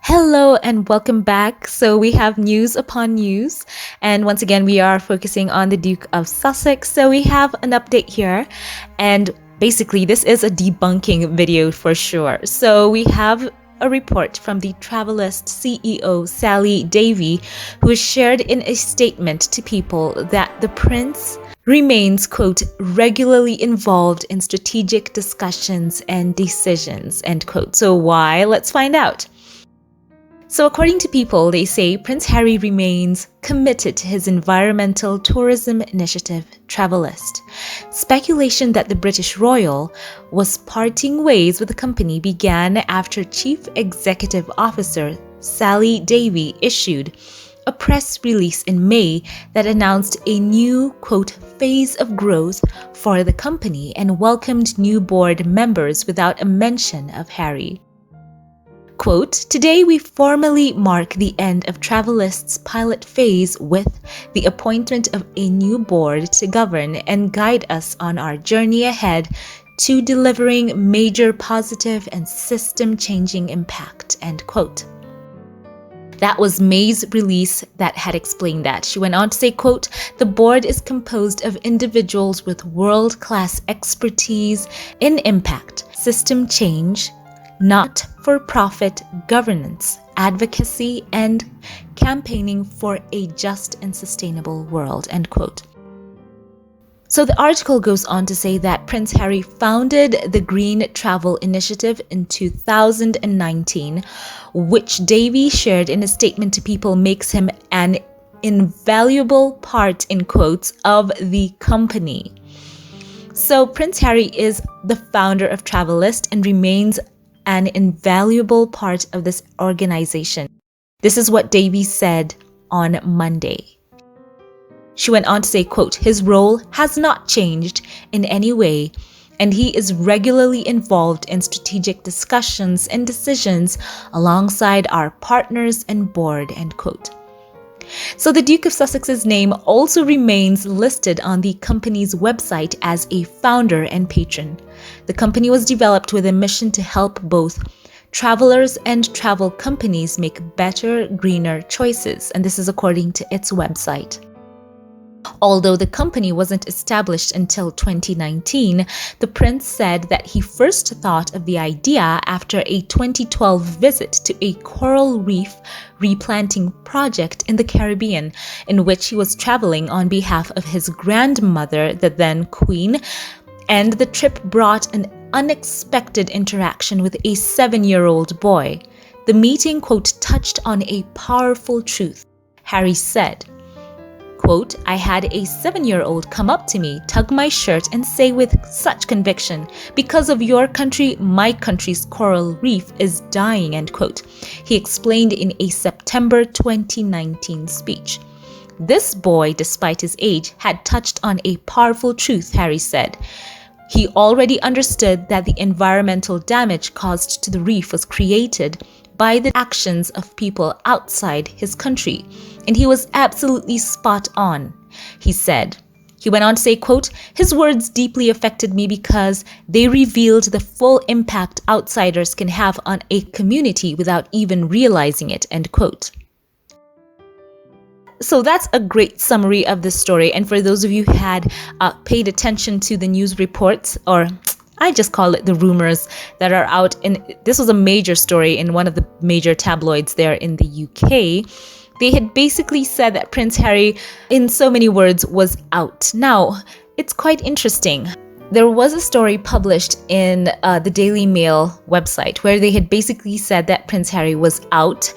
Hello and welcome back. So we have news upon news, and once again we are focusing on the Duke of Sussex. So we have an update here, and basically this is a debunking video for sure. So we have a report from the Travelist CEO Sally Davy, who has shared in a statement to people that the prince remains, quote, regularly involved in strategic discussions and decisions, end quote. So why? Let's find out. So according to People, they say Prince Harry remains committed to his environmental tourism initiative, Travelist. Speculation that the British royal was parting ways with the company began after Chief Executive Officer Sally Davy issued a press release in May that announced a new, quote, phase of growth for the company and welcomed new board members without a mention of Harry. Quote, today we formally mark the end of Travelist's pilot phase with the appointment of a new board to govern and guide us on our journey ahead to delivering major positive and system-changing impact, end quote. That was May's release that had explained that. She went on to say, quote, the board is composed of individuals with world-class expertise in impact, system change, not-for-profit governance, advocacy, and campaigning for a just and sustainable world, end quote. So the article goes on to say that Prince Harry founded the Green Travel Initiative in 2019, which Davy shared in a statement to People makes him an invaluable part, in quotes, of the company. So Prince Harry is the founder of Travelist and remains an invaluable part of this organization. This is what Davy said on Monday. She went on to say, quote, his role has not changed in any way, and he is regularly involved in strategic discussions and decisions alongside our partners and board, end quote. So the Duke of Sussex's name also remains listed on the company's website as a founder and patron. The company was developed with a mission to help both travelers and travel companies make better, greener choices, and this is according to its website. Although the company wasn't established until 2019, the prince said that he first thought of the idea after a 2012 visit to a coral reef replanting project in the Caribbean, in which he was traveling on behalf of his grandmother, the then Queen, and the trip brought an unexpected interaction with a 7-year-old boy. The meeting, quote, touched on a powerful truth. Harry said, quote, I had a 7-year-old come up to me, tug my shirt, and say with such conviction, because of your country, my country's coral reef is dying, end quote. He explained in a September 2019 speech. This boy, despite his age, had touched on a powerful truth, Harry said. He already understood that the environmental damage caused to the reef was created by the actions of people outside his country, and he was absolutely spot on, he said. He went on to say, quote, his words deeply affected me because they revealed the full impact outsiders can have on a community without even realizing it, end quote. So that's a great summary of this story, and for those of you who had paid attention to the news reports, or I just call it the rumors that are out, and this was a major story in one of the major tabloids there in the UK. They had basically said that Prince Harry, in so many words, was out. Now, it's quite interesting. There was a story published in the Daily Mail website where they had basically said that Prince Harry was out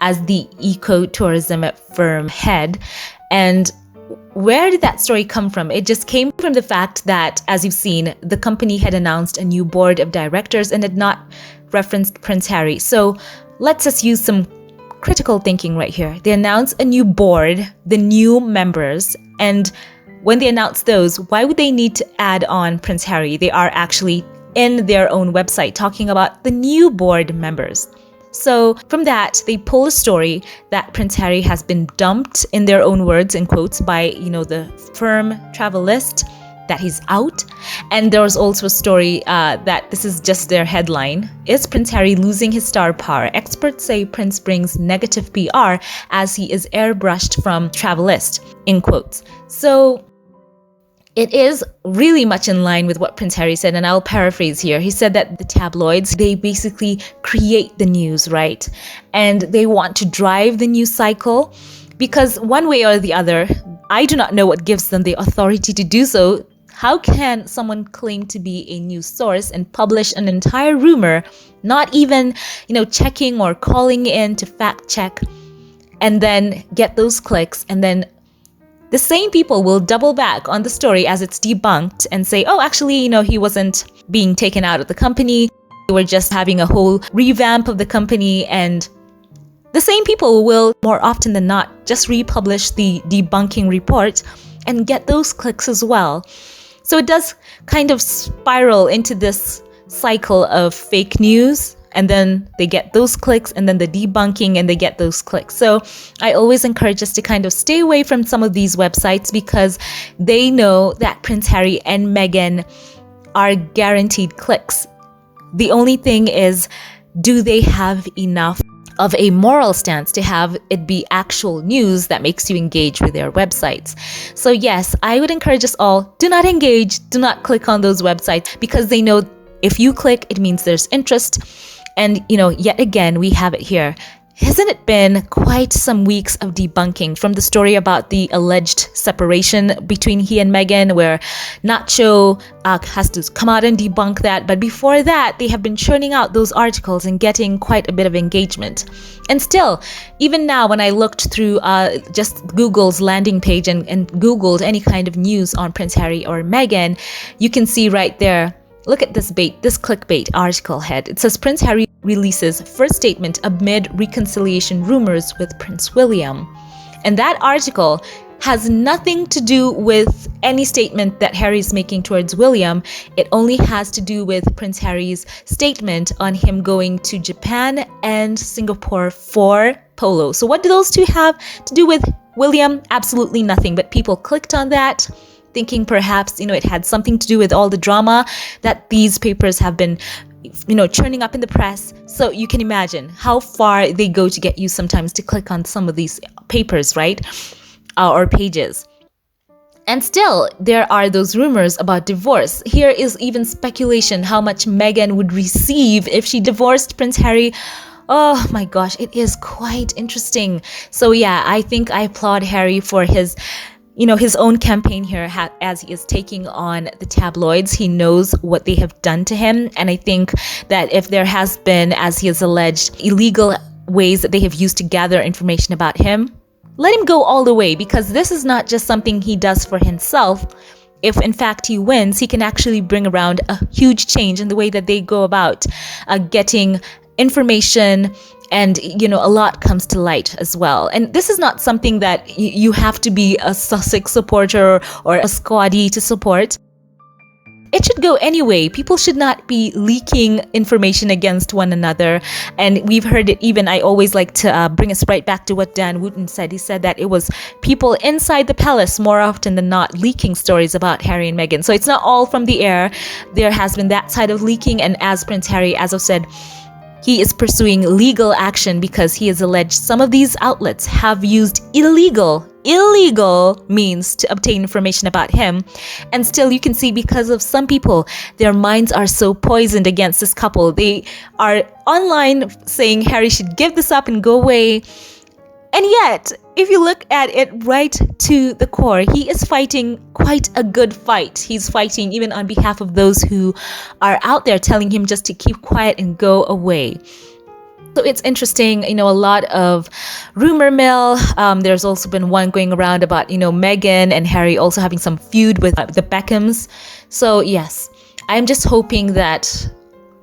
as the eco-tourism firm head. And where did that story come from? It just came from the fact that, as you've seen, the company had announced a new board of directors and had not referenced Prince Harry. So let's just use some critical thinking right here. They announced a new board, the new members, and when they announce those, why would they need to add on Prince Harry? They are actually in their own website talking about the new board members. So from that, they pull a story that Prince Harry has been dumped, in their own words and quotes, by, the firm Travelist, that he's out. And there was also a story that this is just their headline. Is Prince Harry losing his star power? Experts say Prince brings negative PR as he is airbrushed from Travelist, in quotes. So it is really much in line with what Prince Harry said, and I'll paraphrase here. He said that the tabloids, they basically create the news, right? And they want to drive the news cycle because one way or the other, I do not know what gives them the authority to do so. How can someone claim to be a news source and publish an entire rumor, not even, checking or calling in to fact check, and then get those clicks, and then the same people will double back on the story as it's debunked and say, oh, actually, he wasn't being taken out of the company. We're just having a whole revamp of the company. And the same people will, more often than not, just republish the debunking report and get those clicks as well. So it does kind of spiral into this cycle of fake news. And then they get those clicks, and then the debunking, and they get those clicks. So I always encourage us to kind of stay away from some of these websites because they know that Prince Harry and Meghan are guaranteed clicks. The only thing is, do they have enough of a moral stance to have it be actual news that makes you engage with their websites? So yes, I would encourage us all, do not engage, do not click on those websites, because they know if you click, it means there's interest. And, yet again, we have it here. Hasn't it been quite some weeks of debunking from the story about the alleged separation between he and Meghan, where Nacho has to come out and debunk that. But before that, they have been churning out those articles and getting quite a bit of engagement. And still, even now, when I looked through just Google's landing page and Googled any kind of news on Prince Harry or Meghan, you can see right there. Look at this clickbait article head. It says Prince Harry releases first statement amid reconciliation rumors with Prince William. And that article has nothing to do with any statement that Harry's making towards William. It only has to do with Prince Harry's statement on him going to Japan and Singapore for polo. So what do those two have to do with William? Absolutely nothing. But people clicked on that, thinking perhaps, it had something to do with all the drama that these papers have been, churning up in the press. So you can imagine how far they go to get you sometimes to click on some of these papers, right? Or pages. And still, there are those rumors about divorce. Here is even speculation how much Meghan would receive if she divorced Prince Harry. Oh my gosh, it is quite interesting. So yeah, I think I applaud Harry for his own campaign here as he is taking on the tabloids. He knows what they have done to him. And I think that if there has been, as he has alleged, illegal ways that they have used to gather information about him, let him go all the way, because this is not just something he does for himself. If in fact he wins, he can actually bring around a huge change in the way that they go about getting information. And, a lot comes to light as well. And this is not something that you have to be a Sussex supporter or a squaddy to support. It should go anyway. People should not be leaking information against one another. And we've heard it even, I always like to bring us right back to what Dan Wooten said. He said that it was people inside the palace more often than not leaking stories about Harry and Meghan. So it's not all from the air. There has been that side of leaking. And as Prince Harry, as I've said, he is pursuing legal action because he has alleged some of these outlets have used illegal means to obtain information about him. And still, you can see, because of some people, their minds are so poisoned against this couple. They are online saying Harry should give this up and go away. And yet, if you look at it right to the core, he is fighting quite a good fight. He's fighting even on behalf of those who are out there telling him just to keep quiet and go away. So it's interesting, a lot of rumor mill. There's also been one going around about, Meghan and Harry also having some feud with the Beckhams. So yes, I'm just hoping that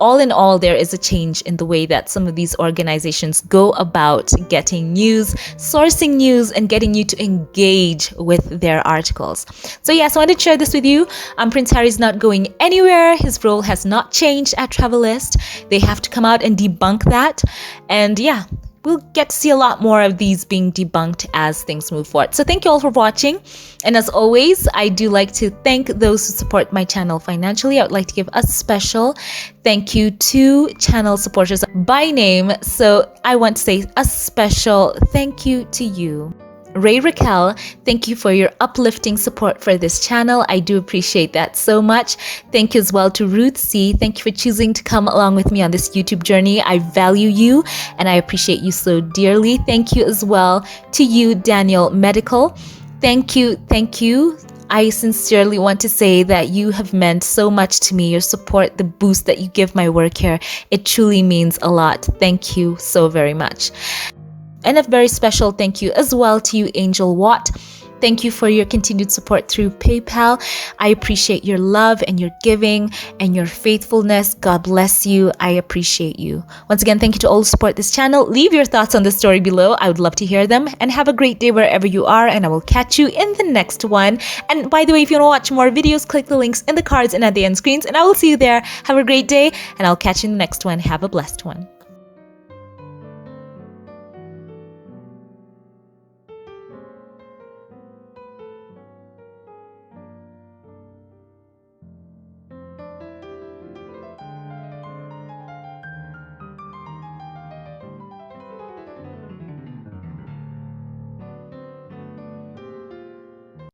all in all, there is a change in the way that some of these organizations go about getting news, sourcing news, and getting you to engage with their articles. So yes, I wanted to share this with you. Prince Harry's not going anywhere. His role has not changed at Travelist. They have to come out and debunk that. And yeah, we'll get to see a lot more of these being debunked as things move forward. So thank you all for watching. And as always, I do like to thank those who support my channel financially. I would like to give a special thank you to channel supporters by name. So I want to say a special thank you to you. Ray Raquel, thank you for your uplifting support for this channel. I do appreciate that so much. Thank you as well to Ruth C. Thank you for choosing to come along with me on this YouTube journey. I value you and I appreciate you so dearly. Thank you as well to you, Daniel Medical. Thank you. Thank you. I sincerely want to say that you have meant so much to me. Your support, the boost that you give my work here, it truly means a lot. Thank you so very much. And a very special thank you as well to you, Angel Watt. Thank you for your continued support through PayPal. I appreciate your love and your giving and your faithfulness. God bless you. I appreciate you. Once again, thank you to all who support this channel. Leave your thoughts on the story below. I would love to hear them. And have a great day wherever you are. And I will catch you in the next one. And by the way, if you want to watch more videos, click the links in the cards and at the end screens. And I will see you there. Have a great day. And I'll catch you in the next one. Have a blessed one.